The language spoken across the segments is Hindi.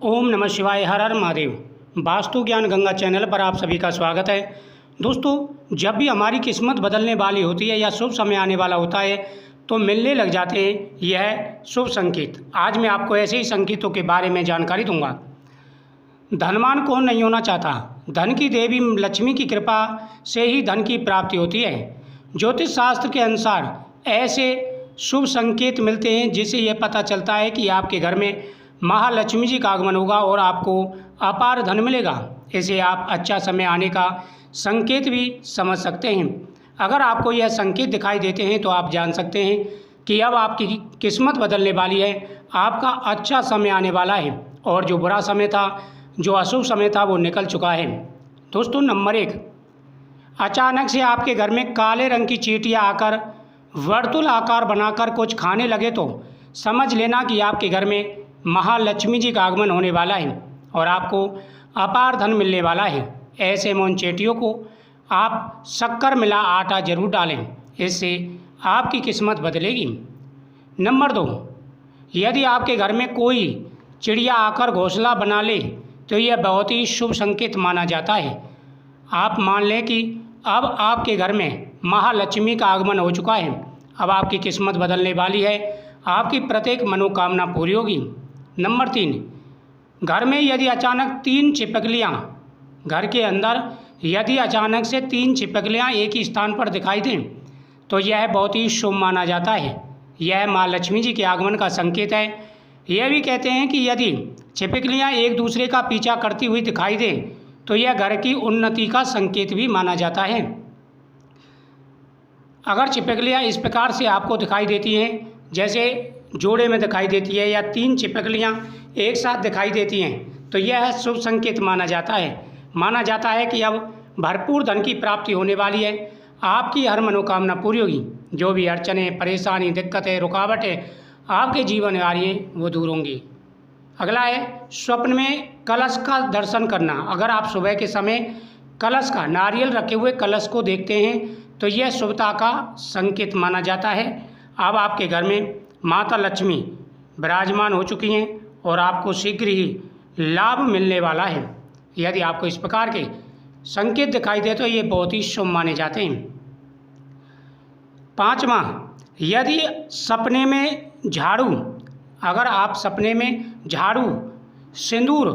ओम नमः शिवाय। हर हर महादेव। वास्तु ज्ञान गंगा चैनल पर आप सभी का स्वागत है। दोस्तों, जब भी हमारी किस्मत बदलने वाली होती है या शुभ समय आने वाला होता है तो मिलने लग जाते हैं यह शुभ संकेत। आज मैं आपको ऐसे ही संकेतों के बारे में जानकारी दूंगा। धनवान कौन नहीं होना चाहता। धन की देवी लक्ष्मी की कृपा से ही धन की प्राप्ति होती है। ज्योतिष शास्त्र के अनुसार ऐसे शुभ संकेत मिलते हैं जिससे यह पता चलता है कि आपके घर में महालक्ष्मी जी का आगमन होगा और आपको अपार धन मिलेगा। इसे आप अच्छा समय आने का संकेत भी समझ सकते हैं। अगर आपको यह संकेत दिखाई देते हैं तो आप जान सकते हैं कि अब आपकी किस्मत बदलने वाली है, आपका अच्छा समय आने वाला है और जो बुरा समय था, जो अशुभ समय था, वो निकल चुका है। दोस्तों, नंबर 1, अचानक से आपके घर में काले रंग की चींटियां आकर वर्तुल आकार बनाकर कुछ खाने लगे तो समझ लेना कि आपके घर में महालक्ष्मी जी का आगमन होने वाला है और आपको अपार धन मिलने वाला है। ऐसे में उन चींटियों को आप शक्कर मिला आटा जरूर डालें, इससे आपकी किस्मत बदलेगी। नंबर 2, यदि आपके घर में कोई चिड़िया आकर घोंसला बना ले तो यह बहुत ही शुभ संकेत माना जाता है। आप मान लें कि अब आपके घर में महालक्ष्मी का आगमन हो चुका है। अब आपकी किस्मत बदलने वाली है, आपकी प्रत्येक मनोकामना पूरी होगी। नंबर 3, घर में यदि अचानक 3 छिपकलियाँ, घर के अंदर यदि अचानक से 3 छिपकलियाँ एक ही स्थान पर दिखाई दें तो यह बहुत ही शुभ माना जाता है। यह माँ लक्ष्मी जी के आगमन का संकेत है। यह भी कहते हैं कि यदि छिपकलियाँ एक दूसरे का पीछा करती हुई दिखाई दें तो यह घर की उन्नति का संकेत भी माना जाता है। अगर छिपकलियाँ इस प्रकार से आपको दिखाई देती हैं, जैसे जोड़े में दिखाई देती है या 3 छिपकलियाँ एक साथ दिखाई देती हैं, तो यह शुभ संकेत माना जाता है। माना जाता है कि अब भरपूर धन की प्राप्ति होने वाली है, आपकी हर मनोकामना पूरी होगी। जो भी अड़चनें, परेशानी, दिक्कतें, रुकावटें आपके जीवन में आ रही हैं वो दूर होंगी। अगला है स्वप्न में कलश का दर्शन करना। अगर आप सुबह के समय कलश का, नारियल रखे हुए कलश को देखते हैं तो यह शुभता का संकेत माना जाता है। अब आपके घर में माता लक्ष्मी विराजमान हो चुकी हैं और आपको शीघ्र ही लाभ मिलने वाला है। यदि आपको इस प्रकार के संकेत दिखाई दे तो ये बहुत ही शुभ माने जाते हैं। 5वां, यदि सपने में झाड़ू, अगर आप सपने में झाड़ू, सिंदूर,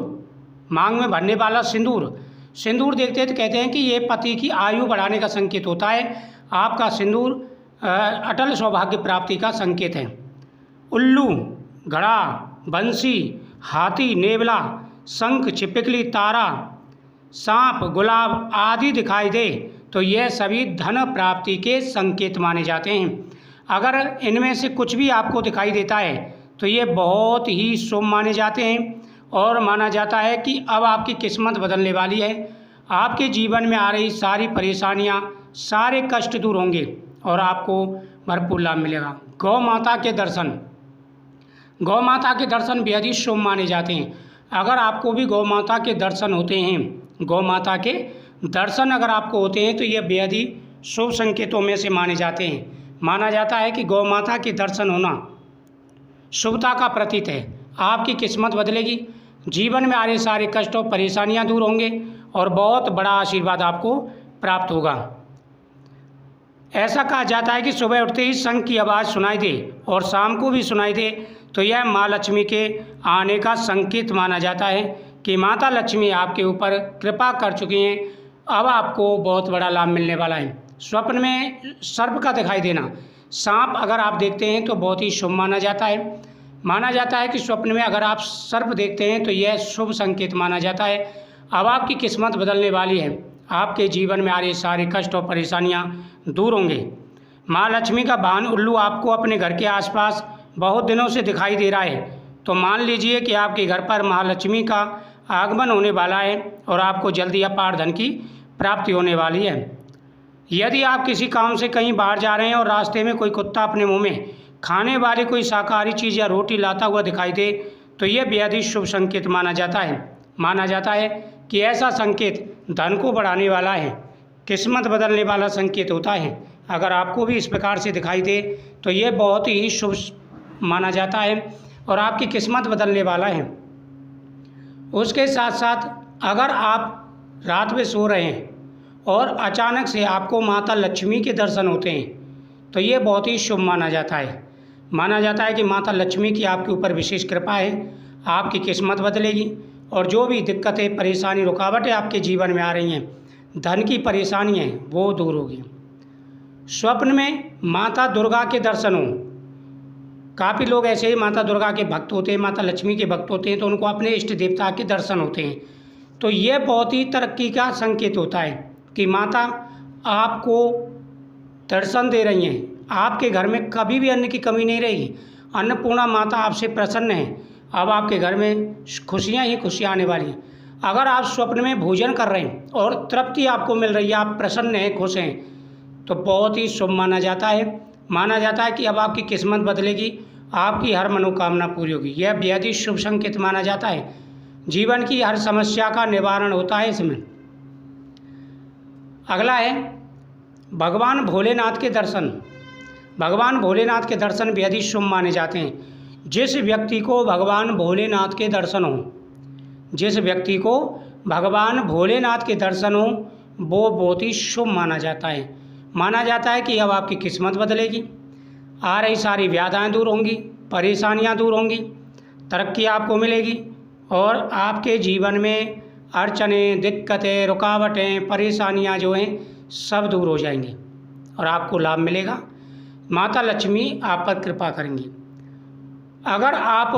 मांग में भरने वाला सिंदूर देखते हैं तो कहते हैं कि ये पति की आयु बढ़ाने का संकेत होता है। आपका सिंदूर अटल सौभाग्य प्राप्ति का संकेत है। उल्लू, घड़ा, बंसी, हाथी, नेवला, शंख, छिपकली, तारा, सांप, गुलाब आदि दिखाई दे तो यह सभी धन प्राप्ति के संकेत माने जाते हैं। अगर इनमें से कुछ भी आपको दिखाई देता है तो ये बहुत ही शुभ माने जाते हैं और माना जाता है कि अब आपकी किस्मत बदलने वाली है। आपके जीवन में आ रही सारी परेशानियां, सारे कष्ट दूर होंगे और आपको भरपूर लाभ मिलेगा। गौ माता के दर्शन बेहद ही शुभ माने जाते हैं। अगर आपको भी गौ माता के दर्शन होते हैं, गौ माता के दर्शन अगर आपको होते हैं तो ये बेहद ही शुभ संकेतों में से माने जाते हैं। माना जाता है कि गौ माता के दर्शन होना शुभता का प्रतीक है। आपकी किस्मत बदलेगी, जीवन में आ रहे सारे कष्ट और परेशानियां दूर होंगे और बहुत बड़ा आशीर्वाद आपको प्राप्त होगा। ऐसा कहा जाता है कि सुबह उठते ही शंख की आवाज़ सुनाई दे और शाम को भी सुनाई दे तो यह माँ लक्ष्मी के आने का संकेत माना जाता है कि माता लक्ष्मी आपके ऊपर कृपा कर चुकी हैं। अब आपको बहुत बड़ा लाभ मिलने वाला है। स्वप्न में सर्प का दिखाई देना, सांप अगर आप देखते हैं तो बहुत ही शुभ माना जाता है। माना जाता है कि स्वप्न में अगर आप सर्प देखते हैं तो यह शुभ संकेत माना जाता है। अब आपकी किस्मत बदलने वाली है, आपके जीवन में आ रहे सारे कष्ट और परेशानियां दूर होंगे। माँ लक्ष्मी का वाहन उल्लू आपको अपने घर के आसपास बहुत दिनों से दिखाई दे रहा है तो मान लीजिए कि आपके घर पर महालक्ष्मी का आगमन होने वाला है और आपको जल्दी अपार धन की प्राप्ति होने वाली है। यदि आप किसी काम से कहीं बाहर जा रहे हैं और रास्ते में कोई कुत्ता अपने मुंह में खाने वाली कोई शाकाहारी चीज़ या रोटी लाता हुआ दिखाई दे तो यह बेहद ही शुभ संकेत माना जाता है। माना जाता है कि ऐसा संकेत धन को बढ़ाने वाला है, किस्मत बदलने वाला संकेत होता है। अगर आपको भी इस प्रकार से दिखाई दे तो यह बहुत ही शुभ माना जाता है और आपकी किस्मत बदलने वाला है। उसके साथ साथ अगर आप रात में सो रहे हैं और अचानक से आपको माता लक्ष्मी के दर्शन होते हैं तो ये बहुत ही शुभ माना जाता है। माना जाता है कि माता लक्ष्मी की आपके ऊपर विशेष कृपा है, आपकी किस्मत बदलेगी और जो भी दिक्कतें, परेशानी, रुकावटें आपके जीवन में आ रही हैं, धन की परेशानी है, वो दूर होगी। स्वप्न में माता दुर्गा के दर्शन हो, काफ़ी लोग ऐसे ही माता दुर्गा के भक्त होते हैं, माता लक्ष्मी के भक्त होते हैं, तो उनको अपने इष्ट देवता के दर्शन होते हैं। तो ये बहुत ही तरक्की का संकेत होता है कि माता आपको दर्शन दे रही हैं, आपके घर में कभी भी अन्न की कमी नहीं रहेगी। अन्नपूर्णा माता आपसे प्रसन्न है, अब आपके घर में खुशियाँ ही खुशियाँ आने वाली हैं। अगर आप स्वप्न में भोजन कर रहे हैं और तृप्ति आपको मिल रही है, आप प्रसन्न हैं, खुश हैं, तो बहुत ही शुभ माना जाता है। माना जाता है कि अब आपकी किस्मत बदलेगी, आपकी हर मनोकामना पूरी होगी। यह बेहद ही शुभ संकेत माना जाता है। जीवन की हर समस्या का निवारण होता है इसमें। अगला है भगवान भोलेनाथ के दर्शन। भगवान भोलेनाथ के दर्शन बेहद ही शुभ माने जाते हैं। जिस व्यक्ति को भगवान भोलेनाथ के दर्शन हो, जिस व्यक्ति को भगवान भोलेनाथ के दर्शन हो, वो बहुत ही शुभ माना जाता है। माना जाता है कि अब आपकी किस्मत बदलेगी, आ रही सारी व्याधाएँ दूर होंगी, परेशानियाँ दूर होंगी, तरक्की आपको मिलेगी और आपके जीवन में अड़चनें, दिक्कतें, रुकावटें, परेशानियाँ जो हैं सब दूर हो जाएंगी और आपको लाभ मिलेगा। माता लक्ष्मी आप पर कृपा करेंगी। अगर आप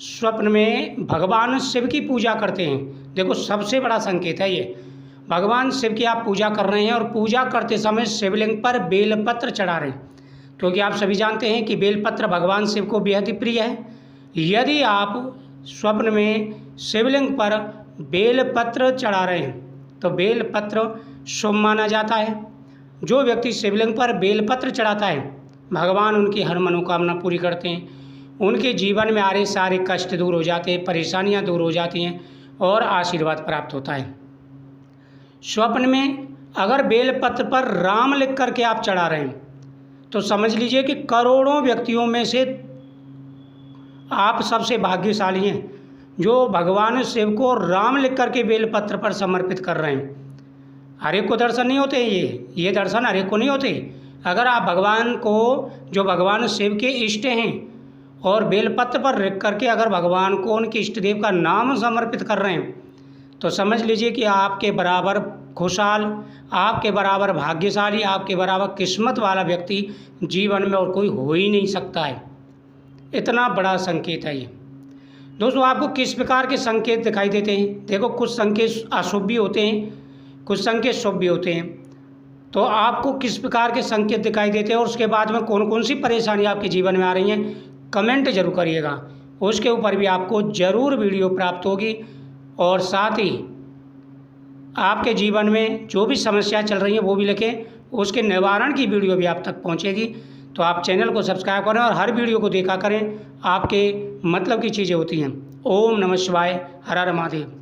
स्वप्न में भगवान शिव की पूजा करते हैं, देखो सबसे बड़ा संकेत है ये, भगवान शिव की आप पूजा कर रहे हैं और पूजा करते समय शिवलिंग पर बेलपत्र चढ़ा रहे हैं, क्योंकि आप सभी जानते हैं कि बेलपत्र भगवान शिव को बेहद ही प्रिय है। यदि आप स्वप्न में शिवलिंग पर बेलपत्र चढ़ा रहे हैं तो बेलपत्र शुभ माना जाता है। जो व्यक्ति शिवलिंग पर बेलपत्र चढ़ाता है, भगवान उनकी हर मनोकामना पूरी करते हैं, उनके जीवन में आ रहे सारे कष्ट दूर हो जाते हैं, परेशानियां दूर हो जाती हैं और आशीर्वाद प्राप्त होता है। स्वप्न में अगर बेलपत्र पर राम लिख करके आप चढ़ा रहे हैं तो समझ लीजिए कि करोड़ों व्यक्तियों में से आप सबसे भाग्यशाली हैं जो भगवान शिव को राम लिख करके बेलपत्र पर समर्पित कर रहे हैं। हर एक को दर्शन नहीं होते, ये दर्शन हर एक को नहीं होते। अगर आप भगवान को, जो भगवान शिव के इष्ट हैं, और बेलपत्र पर लिख करके अगर भगवान को उनके इष्ट देव का नाम समर्पित कर रहे हैं तो समझ लीजिए कि आपके बराबर खुशहाल, आपके बराबर भाग्यशाली, आपके बराबर किस्मत वाला व्यक्ति जीवन में और कोई हो ही नहीं सकता है। इतना बड़ा संकेत है ये। दोस्तों, आपको किस प्रकार के संकेत दिखाई देते हैं? देखो, कुछ संकेत अशुभ भी होते हैं, कुछ संकेत शुभ भी होते हैं। तो आपको किस प्रकार के संकेत दिखाई देते हैं और उसके बाद में कौन कौन सी परेशानी आपके जीवन में आ रही हैं, कमेंट जरूर करिएगा। उसके ऊपर भी आपको ज़रूर वीडियो प्राप्त होगी और साथ ही आपके जीवन में जो भी समस्या चल रही है वो भी लिखें, उसके निवारण की वीडियो भी आप तक पहुंचेगी। तो आप चैनल को सब्सक्राइब करें और हर वीडियो को देखा करें, आपके मतलब की चीज़ें होती हैं। ओम नमः शिवाय, हर हर महादेव।